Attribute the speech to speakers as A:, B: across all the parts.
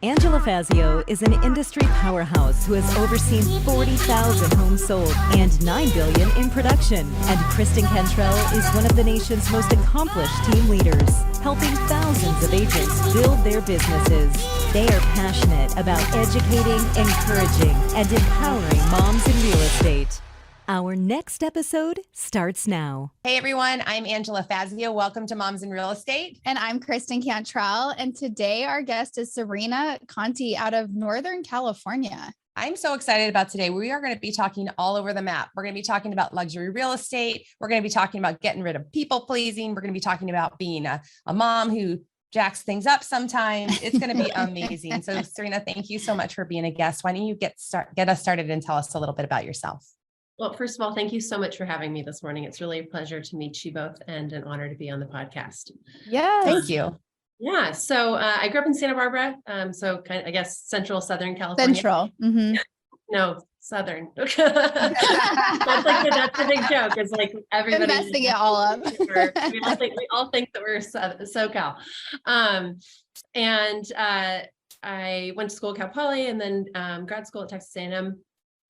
A: Angela Fazio is an industry powerhouse who has overseen 40,000 homes sold and $9 billion in production. And Kristen Cantrell is one of the nation's most accomplished team leaders, helping thousands of agents build their businesses. They are passionate about educating, encouraging, and empowering moms in real estate. Our next episode starts now.
B: Hey everyone, I'm Angela Fazio. Welcome to Moms in Real Estate.
C: And I'm Kristen Cantrell. And today our guest is Serena Conti out of Northern California.
B: I'm so excited about today. We are going to be talking all over the map. We're going to be talking about luxury real estate. We're going to be talking about getting rid of people pleasing. We're going to be talking about being a mom who jacks things up sometimes. It's going to be amazing. So Serena, thank you so much for being a guest. Why don't you get us started and tell us a little bit about yourself?
D: Well, first of all, thank you so much for having me this morning. It's really a pleasure to meet you both and an honor to be on the podcast.
C: Yeah.
B: Thank you.
D: Yeah. So I grew up in Santa Barbara. So kind of, I guess, Southern California.
C: Central. Mm-hmm.
D: No, Southern. That's a big joke. It's like everybody
C: messing it all up.
D: we all think that we're SoCal. I went to school at Cal Poly and then grad school at Texas A&M.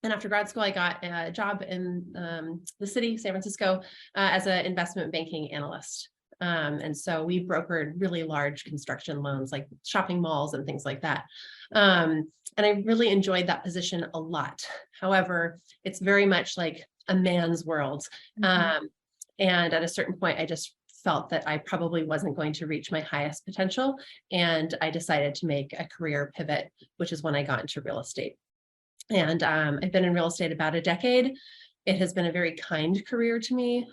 D: And after grad school, I got a job in the city, San Francisco, as an investment banking analyst. And so we brokered really large construction loans, like shopping malls and things like that. And I really enjoyed that position a lot. However, it's very much like a man's world. Mm-hmm. And at a certain point, I just felt that I probably wasn't going to reach my highest potential. And I decided to make a career pivot, which is when I got into real estate. And I've been in real estate about a decade. It has been a very kind career to me.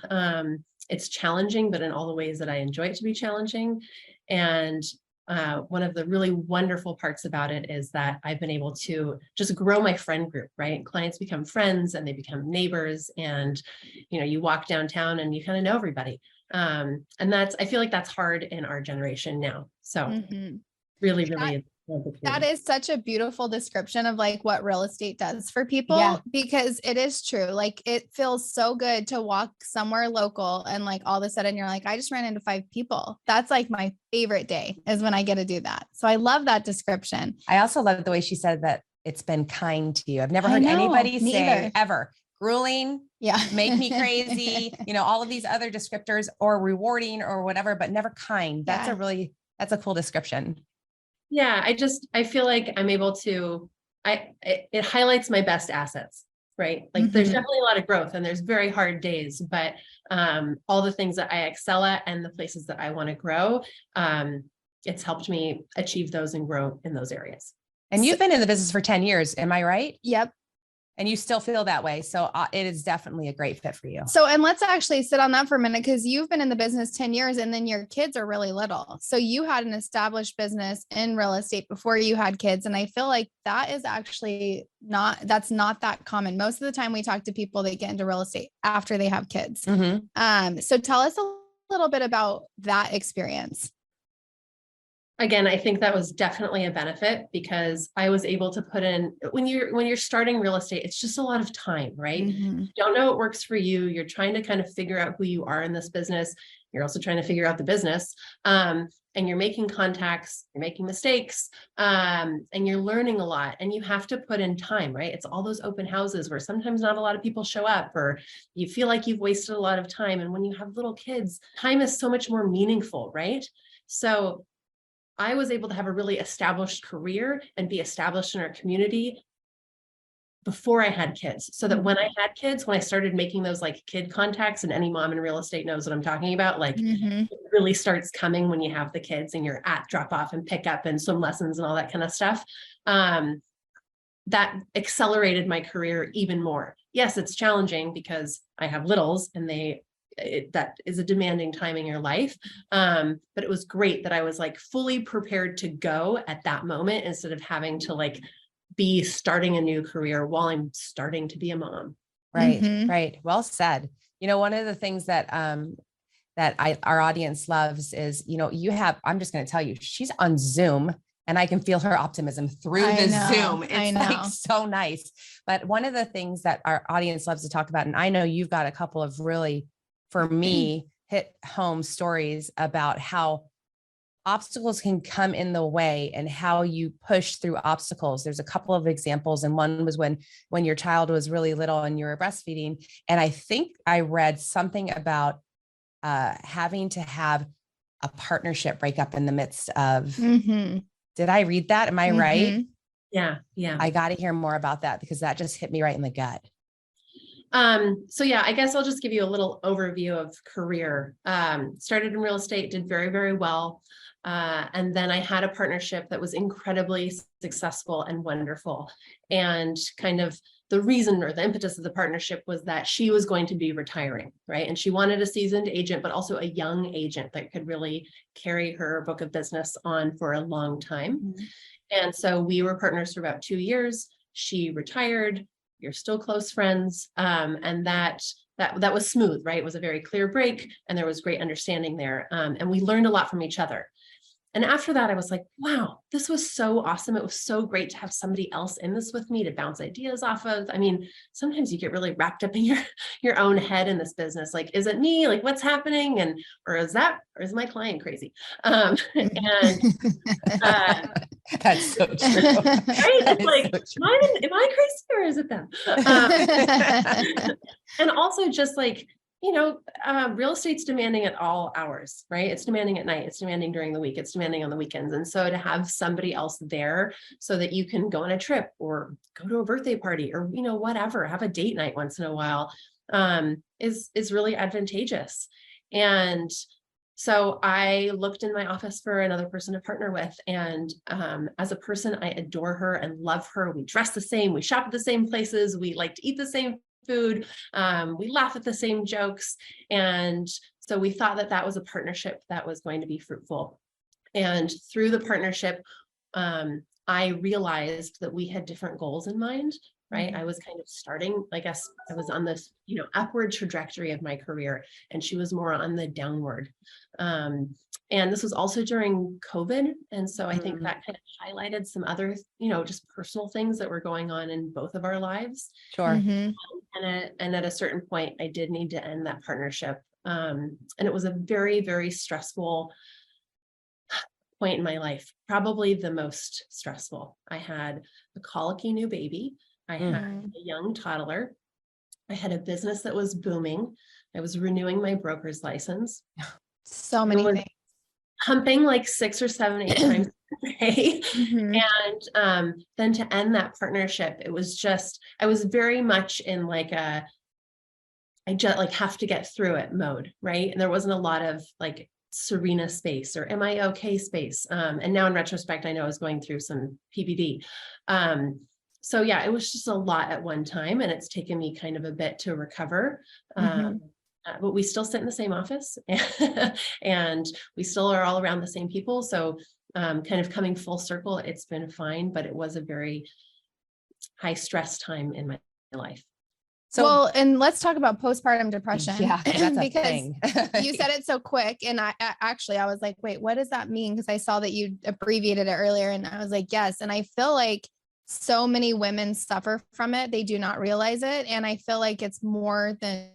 D: It's challenging, but in all the ways that I enjoy it to be challenging. And one of the really wonderful parts about it is that I've been able to just grow my friend group, right? Clients become friends and they become neighbors. And, you walk downtown and you kind of know everybody. And I feel like that's hard in our generation now. So really.
C: That is such a beautiful description of like what real estate does for people, because it is true. Like it feels so good to walk somewhere local and like all of a sudden you're like, I just ran into 5 people. That's like my favorite day is when I get to do that. So I love that description.
B: I also love the way she said that it's been kind to you. I've never heard anybody say ever grueling, make me crazy, all of these other descriptors or rewarding or whatever, but never kind. That's a cool description.
D: Yeah, I feel like I'm able to, it highlights my best assets, right? Like there's definitely a lot of growth and there's very hard days, but all the things that I excel at and the places that I want to grow, it's helped me achieve those and grow in those areas.
B: And you've been in the business for 10 years. Am I right?
C: Yep.
B: And you still feel that way. So it is definitely a great fit for you.
C: So, and let's actually sit on that for a minute, because you've been in the business 10 years and then your kids are really little. So you had an established business in real estate before you had kids. And I feel like that is actually that's not that common. Most of the time we talk to people that get into real estate after they have kids. Mm-hmm. So tell us a little bit about that experience.
D: Again, I think that was definitely a benefit because I was able to put in, when you're starting real estate, it's just a lot of time, right? Mm-hmm. You don't know what works for you. You're trying to kind of figure out who you are in this business. You're also trying to figure out the business. And you're making contacts, you're making mistakes, and you're learning a lot, and you have to put in time, right? It's all those open houses where sometimes not a lot of people show up, or you feel like you've wasted a lot of time. And when you have little kids, time is so much more meaningful, right? So I was able to have a really established career and be established in our community before I had kids. So that when I had kids, when I started making those like kid contacts, and any mom in real estate knows what I'm talking about, like it really starts coming when you have the kids and you're at drop off and pick up and swim lessons and all that kind of stuff. That accelerated my career even more. Yes, it's challenging because I have littles and that is a demanding time in your life. But it was great that I was like fully prepared to go at that moment instead of having to like be starting a new career while I'm starting to be a mom.
B: Right. Right. Well said. One of the things that our audience loves is, I'm just going to tell you, she's on Zoom and I can feel her optimism through Zoom. It's like so nice. But one of the things that our audience loves to talk about, and I know you've got a couple of really, for me, hit home stories about how obstacles can come in the way and how you push through obstacles. There's a couple of examples. And one was when your child was really little and you were breastfeeding. And I think I read something about having to have a partnership break up in the midst of, did I read that? Am I right?
D: Yeah. Yeah.
B: I got to hear more about that because that just hit me right in the gut.
D: So yeah, I guess I'll just give you a little overview of career. Started in real estate, did very, very well. And then I had a partnership that was incredibly successful and wonderful. And kind of the reason or the impetus of the partnership was that she was going to be retiring, right? And she wanted a seasoned agent, but also a young agent that could really carry her book of business on for a long time. And so we were partners for about 2 years. She retired. You're still close friends. And that was smooth, right? It was a very clear break and there was great understanding there. And we learned a lot from each other. And after that, I was like, wow, this was so awesome. It was so great to have somebody else in this with me to bounce ideas off of. I mean, sometimes you get really wrapped up in your own head in this business. Like, is it me? Like, what's happening? And, or is my client crazy? And
B: that's so true.
D: Right? It's like, so am I crazy or is it them? And also just like, real estate's demanding at all hours, right? It's demanding at night, it's demanding during the week, it's demanding on the weekends. And so to have somebody else there so that you can go on a trip or go to a birthday party or, whatever, have a date night once in a while, is really advantageous. And so I looked in my office for another person to partner with. And as a person, I adore her and love her. We dress the same, we shop at the same places, we like to eat the same food. We laugh at the same jokes. And so we thought that was a partnership that was going to be fruitful. And through the partnership, I realized that we had different goals in mind, right? I was kind of starting, I guess I was on this, upward trajectory of my career, and she was more on the downward. And this was also during COVID. And so I think that kind of highlighted some other, just personal things that were going on in both of our lives.
B: Sure.
D: And at a certain point, I did need to end that partnership. And it was a very, very stressful point in my life, probably the most stressful. I had a colicky new baby. I had a young toddler. I had a business that was booming. I was renewing my broker's license.
C: So many things.
D: Humping like 6 or 7, 8 times a day. And then to end that partnership, it was just, I was very much in like I just like have to get through it mode, right? And there wasn't a lot of like Serena space or am I okay space. And now in retrospect, I know I was going through some PPD. So yeah, it was just a lot at one time, and it's taken me kind of a bit to recover. But we still sit in the same office and we still are all around the same people. So kind of coming full circle, it's been fine, but it was a very high stress time in my life.
C: So, well, and let's talk about postpartum depression.
B: Yeah, that's a
C: because
B: thing.
C: You said it so quick. And I was like, wait, what does that mean? Because I saw that you abbreviated it earlier and I was like, yes. And I feel like so many women suffer from it. They do not realize it. And I feel like it's more than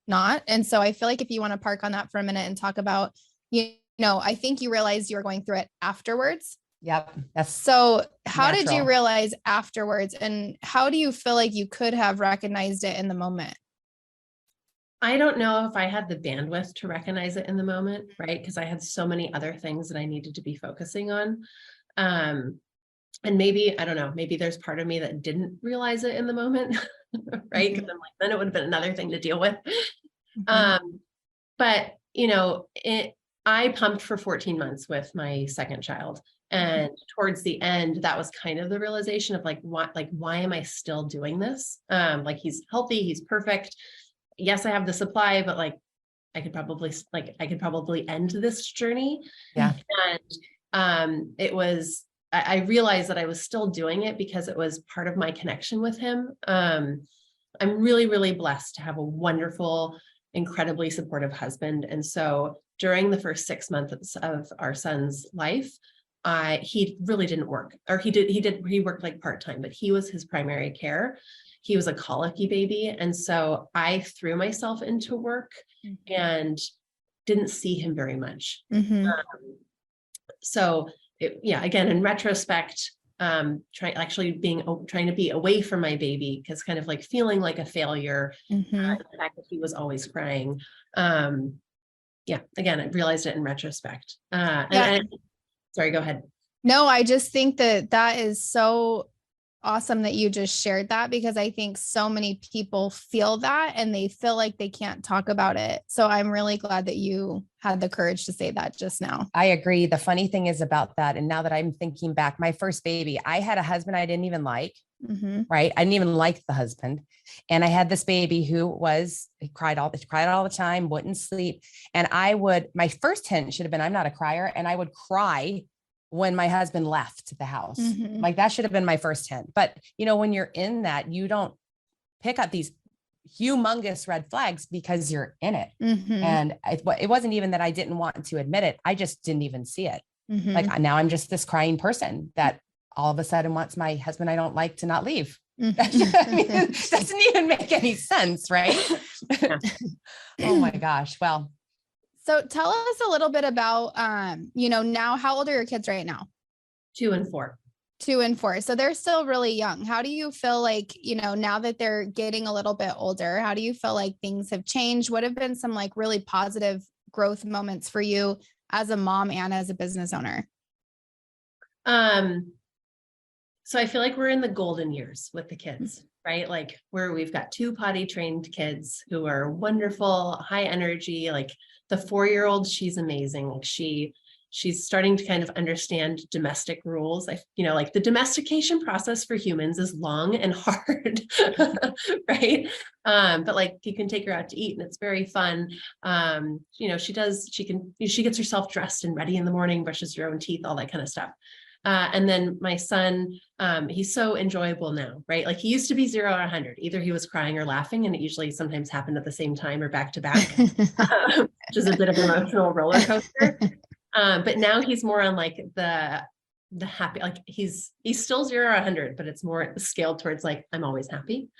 C: not. And so I feel like if you want to park on that for a minute and talk about, I think you realized you were going through it afterwards.
B: Yep.
C: So how did you realize afterwards, and how do you feel like you could have recognized it in the moment?
D: I don't know if I had the bandwidth to recognize it in the moment, right? Because I had so many other things that I needed to be focusing on. And maybe, I don't know, maybe there's part of me that didn't realize it in the moment, right? Because I'm like, then it would have been another thing to deal with. But, I pumped for 14 months with my second child. And towards the end, that was kind of the realization of why am I still doing this? Like he's healthy, he's perfect. Yes, I have the supply, but I could probably end this journey.
B: Yeah.
D: And I realized that I was still doing it because it was part of my connection with him. I'm really, really blessed to have a wonderful, incredibly supportive husband. And so during the first 6 months of our son's life, he really didn't work, or he worked like part-time, but he was his primary care. He was a colicky baby. And so I threw myself into work and didn't see him very much. So again, in retrospect, trying to be away from my baby, because kind of like feeling like a failure,
C: Mhm.
D: the fact that he was always crying. Again, I realized it in retrospect. Sorry, go ahead.
C: No, I just think that is so awesome that you just shared that, because I think so many people feel that and they feel like they can't talk about it. So I'm really glad that you had the courage to say that just now.
B: I agree. The funny thing is about that, and now that I'm thinking back, my first baby, I had a husband I didn't even like, right? I didn't even like the husband. And I had this baby he cried all the time, wouldn't sleep. And my first hint should have been, I'm not a crier. And I would cry when my husband left the house. Like that should have been my first hint. But when you're in that, you don't pick up these humongous red flags because you're in it. And it wasn't even that I didn't want to admit it. I just didn't even see it. Like now I'm just this crying person that all of a sudden wants my husband I don't like to not leave. I mean, it doesn't even make any sense, right? Oh my gosh. Well,
C: so tell us a little bit about, now, how old are your kids right now?
D: 2 and 4.
C: 2 and 4. So they're still really young. How do you feel like, now that they're getting a little bit older, how do you feel like things have changed? What have been some like really positive growth moments for you as a mom and as a business owner?
D: So I feel like we're in the golden years with the kids, right? Like where we've got 2 potty trained kids who are wonderful, high energy. Like the 4-year-old, she's amazing. Like she's starting to kind of understand domestic rules. Like the domestication process for humans is long and hard, right? But like you can take her out to eat and it's very fun. She gets herself dressed and ready in the morning, brushes her own teeth, all that kind of stuff. And then my son, he's so enjoyable now, right? Like he used to be 0 or 100. Either he was crying or laughing, and it usually sometimes happened at the same time or back to back, which is a bit of an emotional roller coaster. But now he's more on like the happy, like he's still 0 or 100, but it's more scaled towards like, I'm always happy.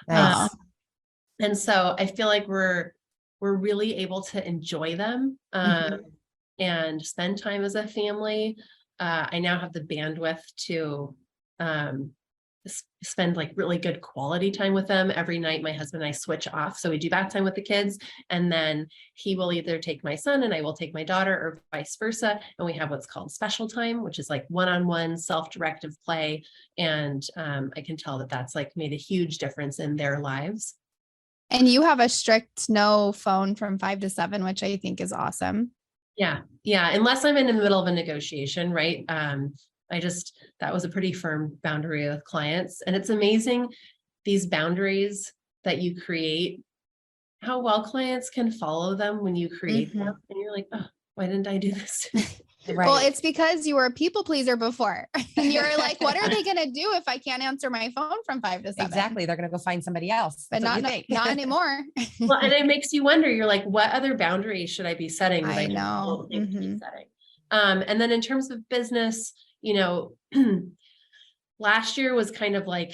B: nice.
D: And so I feel like we're really able to enjoy them and spend time as a family. I now have the bandwidth to spend like really good quality time with them. Every night, my husband and I switch off. So we do bath time with the kids, and then he will either take my son and I will take my daughter, or vice versa. And we have what's called special time, which is like one-on-one self-directive play. And I can tell that that's like made a huge difference in their lives.
C: And you have a strict no phone from 5 to 7, which I think is awesome.
D: Yeah. Unless I'm in the middle of a negotiation, right? That was a pretty firm boundary with clients. And it's amazing, these boundaries that you create, how well clients can follow them when you create them. And you're like, oh, why didn't I do this?
B: Right.
C: Well, it's because you were a people pleaser before. And you're like, what are they going to do if I can't answer my phone from 5 to 7?
B: Exactly. They're going to go find somebody else.
C: But not anymore.
D: Well, and it makes you wonder, you're like, what other boundaries should I be setting?
C: I know.
D: Keep setting. And then in terms of business, last year was kind of like,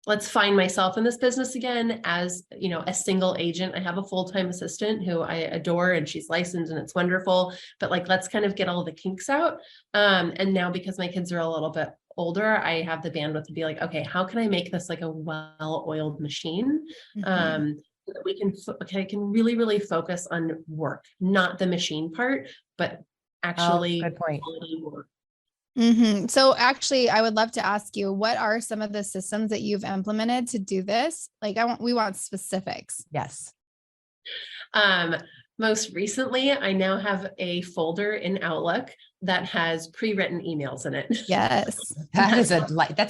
D: let's find myself in this business again as, a single agent. I have a full-time assistant who I adore, and she's licensed and it's wonderful, but like, let's kind of get all the kinks out. And now, because my kids are a little bit older, I have the bandwidth to be like, okay, how can I make this like a well-oiled machine? So that I can really, really focus on work, not the machine part, but actually
B: good point.
D: quality work.
C: So actually, I would love to ask you, what are some of the systems that you've implemented to do this? Like we want specifics.
B: Yes.
D: Most recently, I now have a folder in Outlook that has pre-written emails in it.
C: Yes.
B: That's a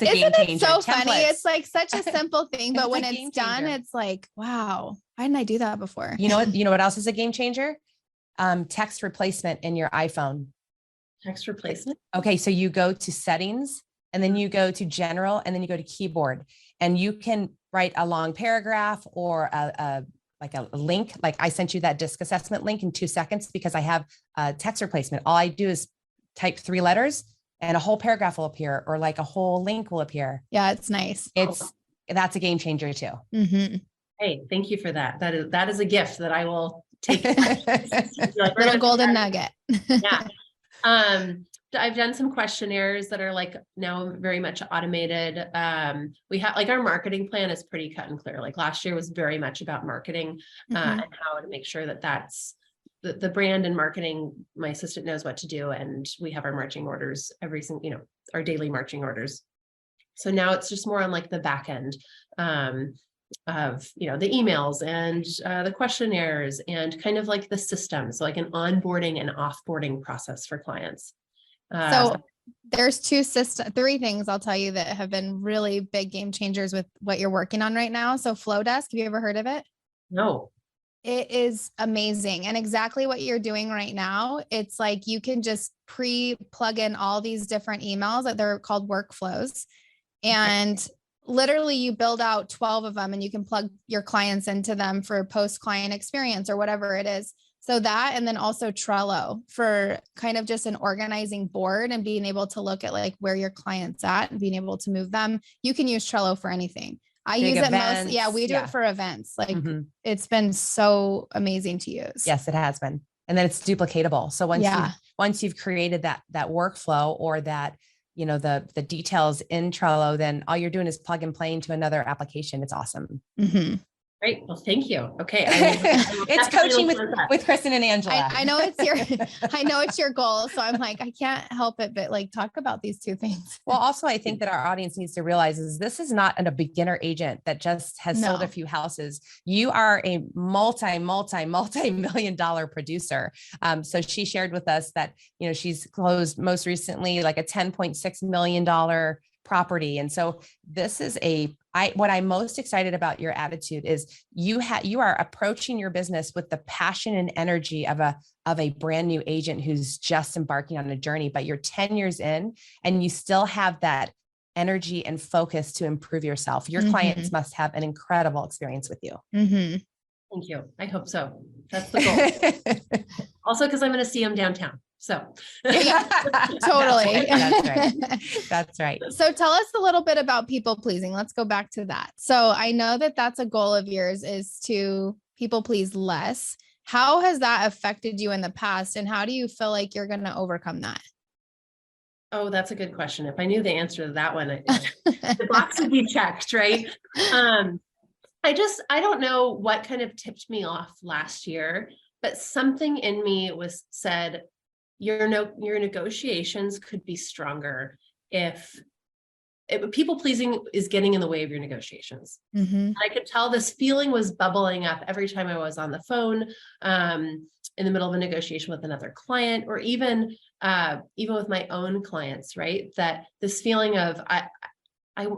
B: game
C: Isn't it
B: changer.
C: so funny?
B: Templates.
C: It's like such a simple thing, but
B: It's
C: when
B: a
C: it's
B: game
C: done,
B: changer.
C: it's like, wow, why didn't I do that before?
B: You know what else is a game changer? Text replacement in your iPhone.
D: Text replacement.
B: Okay. So you go to settings, and then you go to general, and then you go to keyboard, and you can write a long paragraph or a link. Like I sent you that disc assessment link in 2 seconds because I have a text replacement. All I do is type 3 letters and a whole paragraph will appear, or like a whole link will appear.
C: Yeah, it's nice.
B: That's a game changer too.
D: Hey, thank you for that. That is a gift that I will take.
C: Little golden nugget.
D: Yeah. I've done some questionnaires that are like now very much automated. We have like our marketing plan is pretty cut and clear. Like last year was very much about marketing and how to make sure that that's the brand and marketing. My assistant knows what to do, and we have our marching orders every single, our daily marching orders. So now it's just more on like the back end of the emails and the questionnaires and kind of like the system. So like an onboarding and offboarding process for clients.
C: So there's three things I'll tell you that have been really big game changers with what you're working on right now. So Flowdesk, have you ever heard of it?
D: No.
C: It is amazing. And exactly what you're doing right now, it's like you can just plug in all these different emails that they're called workflows. And literally you build out 12 of them and you can plug your clients into them for post-client experience or whatever it is. So that, and then also Trello for kind of just an organizing board and being able to look at like where your client's at and being able to move them. You can use Trello for anything. I use it most. Yeah, we do it for events. Like it's been so amazing to use.
B: Yes, it has been. And then it's duplicatable. So once you've created that workflow or that, the details in Trello, then all you're doing is plug and play into another application. It's awesome.
D: Great. Well, thank you. Okay.
B: It's coaching with Kristen and Angela.
C: I know it's your goal. So I'm like, I can't help it, but like talk about these two things.
B: Well, also, I think that our audience needs to realize is this is not a beginner agent that just has sold a few houses. You are a multi-million dollar producer. So she shared with us that, she's closed most recently like a $10.6 million property. And so this is what I'm most excited about your attitude is you are approaching your business with the passion and energy of a brand new agent who's just embarking on a journey, but you're 10 years in and you still have that energy and focus to improve yourself. Your clients must have an incredible experience with you.
D: Thank you. I hope so. That's the goal. Also, because I'm going to see them downtown. So
C: totally.
B: That's right.
C: So tell us a little bit about people pleasing. Let's go back to that. So I know that that's a goal of yours is to people please less. How has that affected you in the past? And how do you feel like you're going to overcome that?
D: Oh, that's a good question. If I knew the answer to that one, the box would be checked, right? I don't know what kind of tipped me off last year, but something in me said, your negotiations could be stronger if people pleasing is getting in the way of your negotiations. I could tell this feeling was bubbling up every time I was on the phone, in the middle of a negotiation with another client, or even with my own clients, right? That this feeling of, I,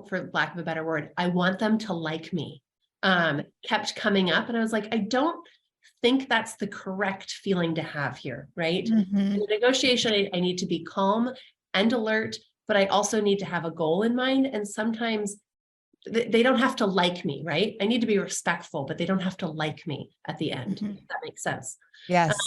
D: for lack of a better word, I want them to like me, kept coming up. And I was like, I don't think that's the correct feeling to have here, right? In the negotiation, I need to be calm and alert, but I also need to have a goal in mind. And sometimes they don't have to like me, right? I need to be respectful, but they don't have to like me at the end. If that makes sense.
B: Yes.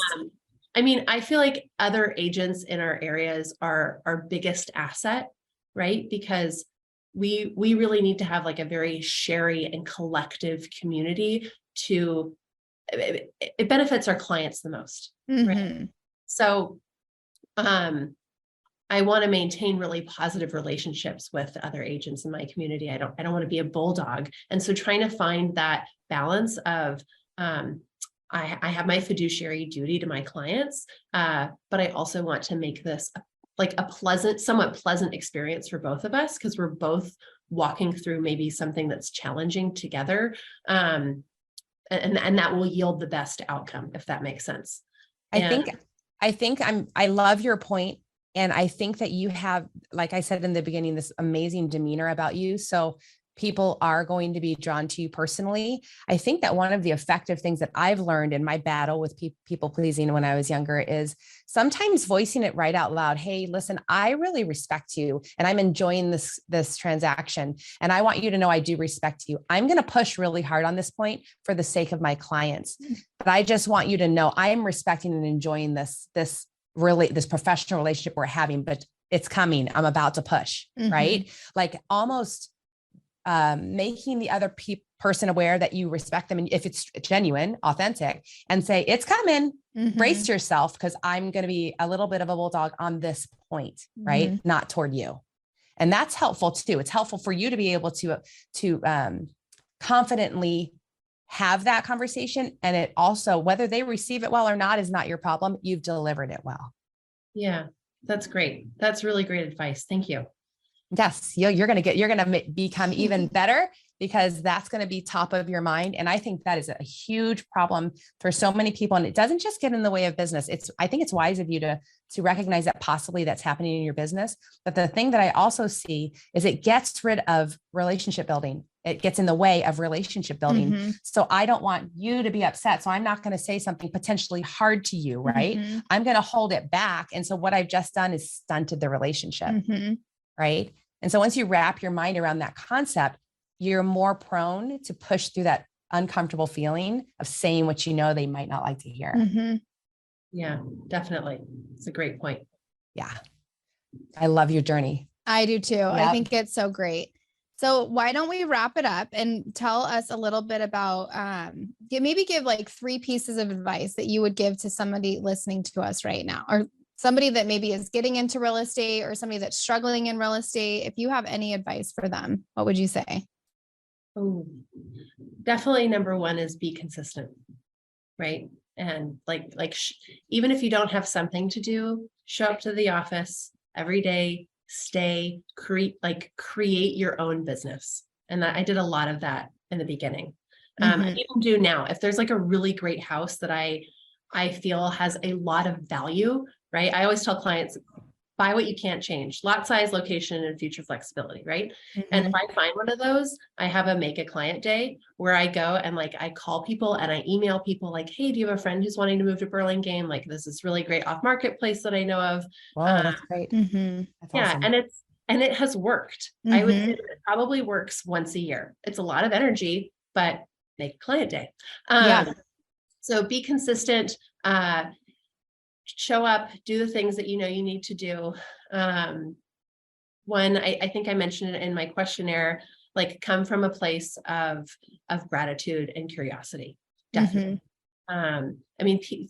D: I feel like other agents in our areas are our biggest asset, right? Because we really need to have like a very sharey and collective community it benefits our clients the most. Right? So, I want to maintain really positive relationships with other agents in my community. I don't want to be a bulldog. And so trying to find that balance of, I have my fiduciary duty to my clients, but I also want to make this like a somewhat pleasant experience for both of us, because we're both walking through maybe something that's challenging together. And that will yield the best outcome, if that makes sense.
B: I love your point. And I think that you have, like I said in the beginning, this amazing demeanor about you. So people are going to be drawn to you personally. I think that one of the effective things that I've learned in my battle with people pleasing when I was younger is sometimes voicing it right out loud. Hey, listen, I really respect you and I'm enjoying this transaction. And I want you to know I do respect you. I'm going to push really hard on this point for the sake of my clients. But I just want you to know I am respecting and enjoying this professional relationship we're having, but it's coming. I'm about to push, right? Like almost making the other person aware that you respect them. And if it's genuine, authentic, and say, it's coming, brace yourself, because I'm going to be a little bit of a bulldog on this point, right? Not toward you. And that's helpful too. It's helpful for you to be able to confidently have that conversation. And it also, whether they receive it well or not is not your problem. You've delivered it well.
D: Yeah, that's great. That's really great advice. Thank you.
B: Yes, you're going to become even better, because that's going to be top of your mind. And I think that is a huge problem for so many people. And it doesn't just get in the way of business. I think it's wise of you to recognize that possibly that's happening in your business. But the thing that I also see is it gets rid of relationship building. It gets in the way of relationship building. So I don't want you to be upset. So I'm not going to say something potentially hard to you, right? I'm going to hold it back. And so what I've just done is stunted the relationship, right? And so once you wrap your mind around that concept, you're more prone to push through that uncomfortable feeling of saying what you know they might not like to hear.
D: Yeah, definitely. It's a great point.
B: Yeah. I love your journey.
C: I do too. Yep. I think it's so great. So why don't we wrap it up and tell us a little bit about, give like 3 pieces of advice that you would give to somebody listening to us right now, or somebody that maybe is getting into real estate, or somebody that's struggling in real estate. If you have any advice for them, what would you say?
D: Oh, definitely. Number 1 is be consistent, right? And even if you don't have something to do, show up to the office every day, create your own business. And I did a lot of that in the beginning. I even do now. If there's like a really great house that I feel has a lot of value, right? I always tell clients, buy what you can't change: lot size, location, and future flexibility, right? And if I find one of those, I have a make a client day where I go and I call people and I email people like, hey, do you have a friend who's wanting to move to Burlingame? Like, this is really great off market place that I know of.
B: Wow, that's great. That's awesome.
D: And it has worked. I would say it probably works once a year. It's a lot of energy, but make a client day. So be consistent, show up, do the things that you know you need to do. One, I think I mentioned it in my questionnaire, come from a place of gratitude and curiosity. Definitely.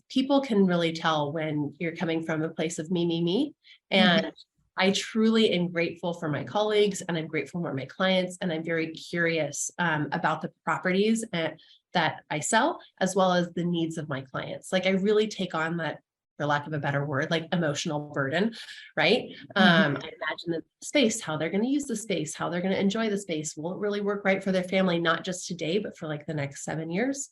D: People can really tell when you're coming from a place of me. And I truly am grateful for my colleagues, and I'm grateful for my clients, and I'm very curious about the properties that I sell, as well as the needs of my clients. I really take on that, for lack of a better word, emotional burden, right? I imagine the space, how they're going to use the space, how they're going to enjoy the space. Will it really work right for their family, not just today, but for the next 7 years?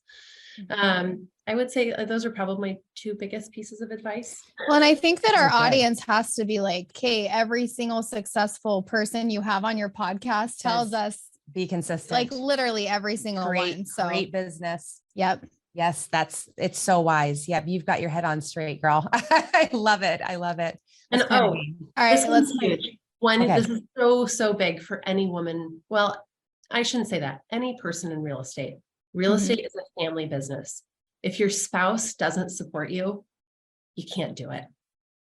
D: I would say those are probably my 2 biggest pieces of advice.
C: Well, and I think that our audience has to be like, okay, every single successful person you have on your podcast tells us
B: be consistent,
C: literally every single one. So
B: great business.
C: Yep.
B: Yes, it's so wise. Yep. You've got your head on straight, girl. I love it.
D: And all right,
C: let's
D: huge. This is so big for any woman. Well, I shouldn't say that. Any person in real estate. Real estate is a family business. If your spouse doesn't support you, you can't do it.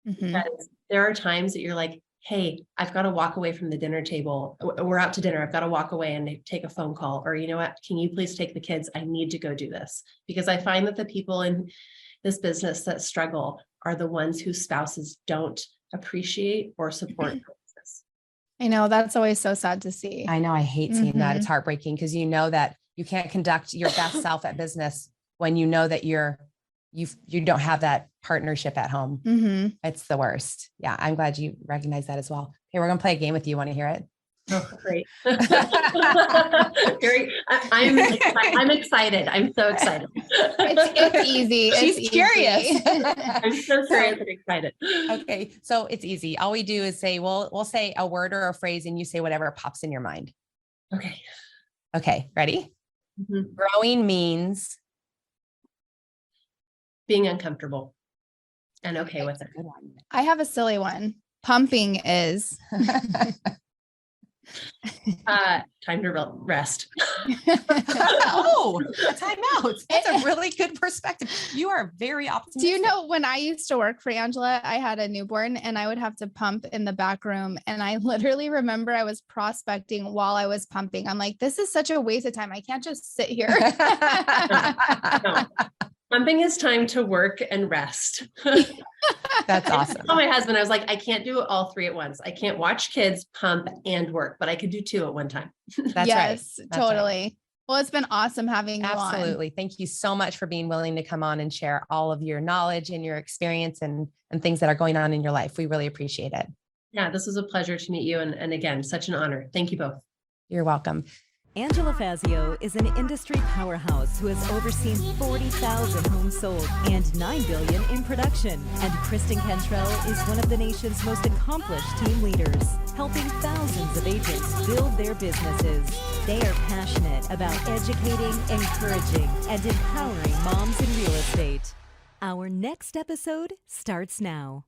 D: Because there are times that you're like, hey, I've got to walk away from the dinner table. We're out to dinner. I've got to walk away and take a phone call. Or, you know what, can you please take the kids? I need to go do this. Because I find that the people in this business that struggle are the ones whose spouses don't appreciate or support.
C: I know, that's always so sad to see.
B: I know, I hate seeing that. It's heartbreaking, because you know that you can't conduct your best self at business when you know that you don't have that partnership at home. It's the worst. Yeah. I'm glad you recognize that as well. Okay. We're going to play a game with you. Want to hear it?
D: Oh, great. I'm excited. I'm so excited.
C: It's easy.
B: She's curious.
D: I'm so curious and excited.
B: Okay. So it's easy. All we do is we'll say a word or a phrase, and you say whatever pops in your mind. Okay. Ready? Growing means
D: being uncomfortable and okay with it.
C: I have a silly one. Pumping is
D: Time to rest.
B: Oh, a timeout. That's a really good perspective. You are very optimistic.
C: Do you know when I used to work for Angela, I had a newborn and I would have to pump in the back room. And I literally remember I was prospecting while I was pumping. I'm like, this is such a waste of time. I can't just sit here.
D: No. Pumping is time to work and rest.
B: That's awesome.
D: I told my husband, I was like, I can't do all three at once. I can't watch kids, pump, and work, but I could do two at one time.
B: That's
C: Yes,
B: right. That's
C: totally.
B: right.
C: Well, it's been awesome having you on.
B: Absolutely. Thank you so much for being willing to come on and share all of your knowledge and your experience and things that are going on in your life. We really appreciate it.
D: Yeah, this was a pleasure to meet you. And again, such an honor. Thank you both.
B: You're welcome.
A: Angela Fazio is an industry powerhouse who has overseen 40,000 homes sold and $9 billion in production. And Kristen Cantrell is one of the nation's most accomplished team leaders, helping thousands of agents build their businesses. They are passionate about educating, encouraging, and empowering moms in real estate. Our next episode starts now.